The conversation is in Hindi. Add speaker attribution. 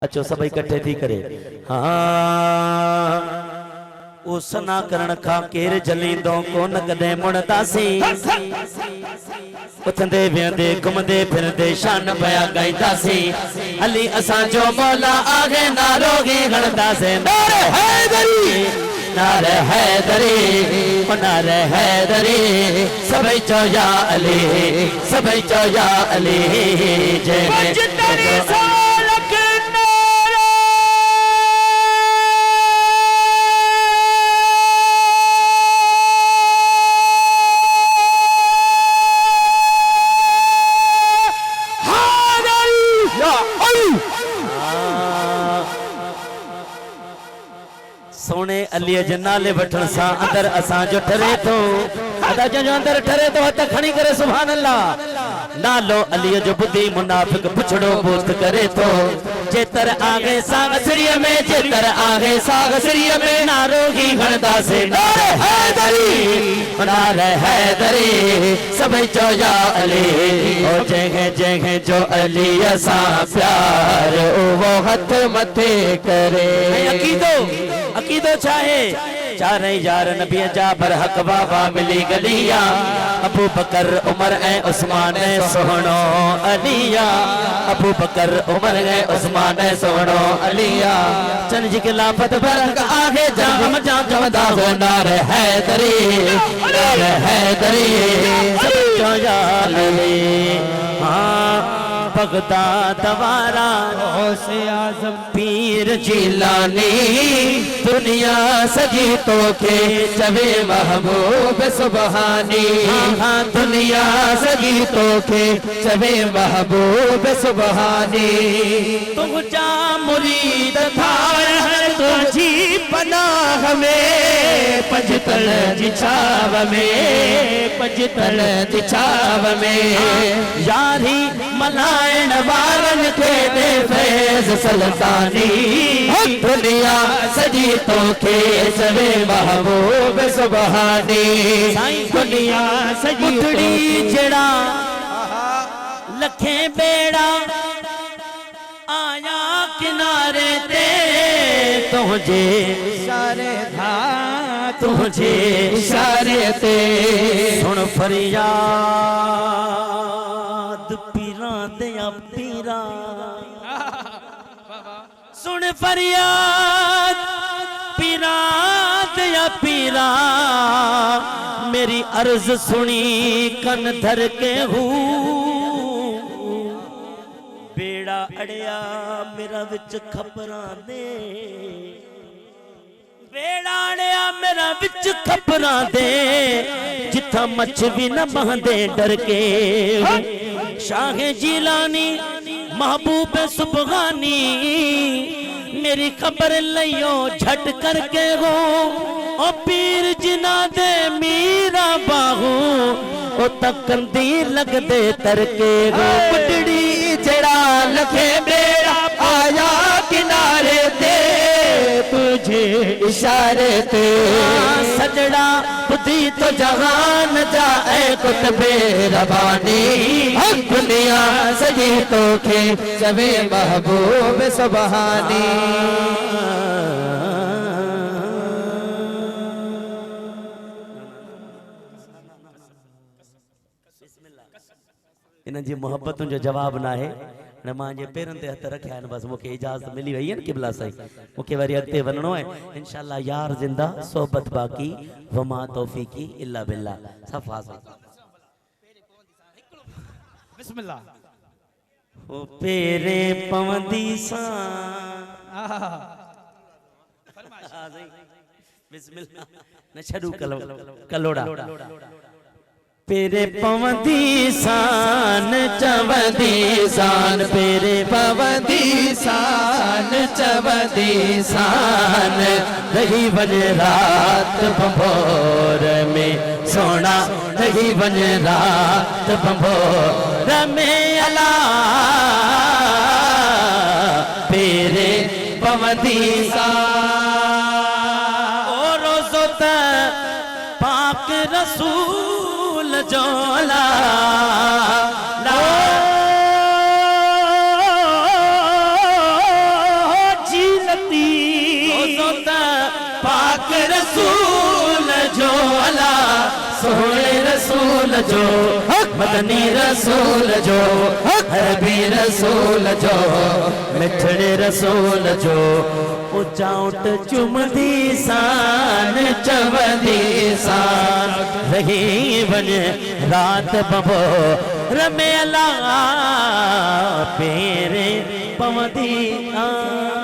Speaker 1: अचो सब इकट्ठे थी करे। हाँ उस ना करण खा केर जलींदो कोन कदे मुड़तासी उथंदे वेंदे घुमदे फिरदे शान बया गाइदासी अली असां जो मौला आगे नारोगी गणदासे नारे हैदरी नारे हैदरी नारे हैदरी सबई चो या अली सबई चो या अली जय सोने अली जनाले वठण सा अंदर असां जो ठरे तो अदा जो अंदर ठरे तो हथ खणी करे सुभान अल्लाह नालो अली जो बुद्धि मुनाफिक पुछड़ो बोस्त करे तो जेतर आगे साग सरिया में जेतर आगे साग सरिया में नारोगी गणदा से नारे हैदरी सबई चो या अली ओ जगह जो अली असा प्यार वो हथ मथे करे अकीदो चाहे चारे यार नबी जा बरहक बाबा मिली गलिया अबू बकर उमर ए उस्मान सोहणो अलिया अबू बकर उमर ए उस्मान सोहणो अलिया चन जी के लाफत बरक आगे जाम जमदा नारे हैदरी सब जो या अली हाँ बगदाद वारा गौसे आज़म पीर जिलानी दुनिया सजी तो के चवे महबूब सुबहानी हाँ दुनिया सजी तो के चवे महबूब सुबहानी तुझा मुरीद था तुझी पनाह में पंजतल जिछाव में पंजतल जिछाव में यारी मलायन वारन के दे फैज सल्तानी दुनिया सजी तो के सवे महबूब सुबहानी दुनिया सजी उठड़ी जड़ा लखे बेड़ा आया किनारे ते तुझे इशारे था तुझे इशारे ते सुन फरियाद पीरा दया पीरा सुन फरियाद पीरा दया पीरा मेरी अर्ज सुनी कन धर के हूँ बेड़ा अड़िया मेरा विच खपरां दे बेड़ा अड़िया मेरा विच खपरां दे जिथा मच भी न बहदे डर के शाहे जिलानी महबूब सुबहानी मेरी खबर लियो झट करके हो ओ पीर जिना दे मीरा बाहू ओ तकंदी लग दे तरके हो पटड़ी जड़ा लखे बेड़ा आया किनारे ते तुझे इशारे ते सजड़ा बुद्धि तो जहान जाए कुतबे रबानी दुनिया सजी तो के सवे महबूब सुबहानी इन जी मोहब्बतों जो जवाब ना है न मां जे पेरन ते हथ रखिया आहिनि बस मूंखे इजाज़त मिली वई है न क़िबला साईं मूंखे वरी अॻिते वञणो है इंशाअल्लाह यार जिंदा सोबत बाकी वमा तौफीकी इल्ला बिल्लाह सफ़ा
Speaker 2: बिस्मिल्लाह
Speaker 1: ओ पेरे पवंदी सा बिस्मिल्लाह न छड़ू कलोड़ा पेरे पवंदी सान चवंदी सान पेरे पवंदी सान चवंदी सान रही वन रात बंभोर में सोना रही वन रात बंभोर में अला पेरे पवंदी सान ओ रोज़ो त पाक रसूल जोला सोहणे रसूल जो मदनी रसूल जो अरबी रसूल जो मिठड़े रसूल जो उचाउट चुमदी सान चवदी सान रही वने रात बबो रमे अला पेरे पवदी आ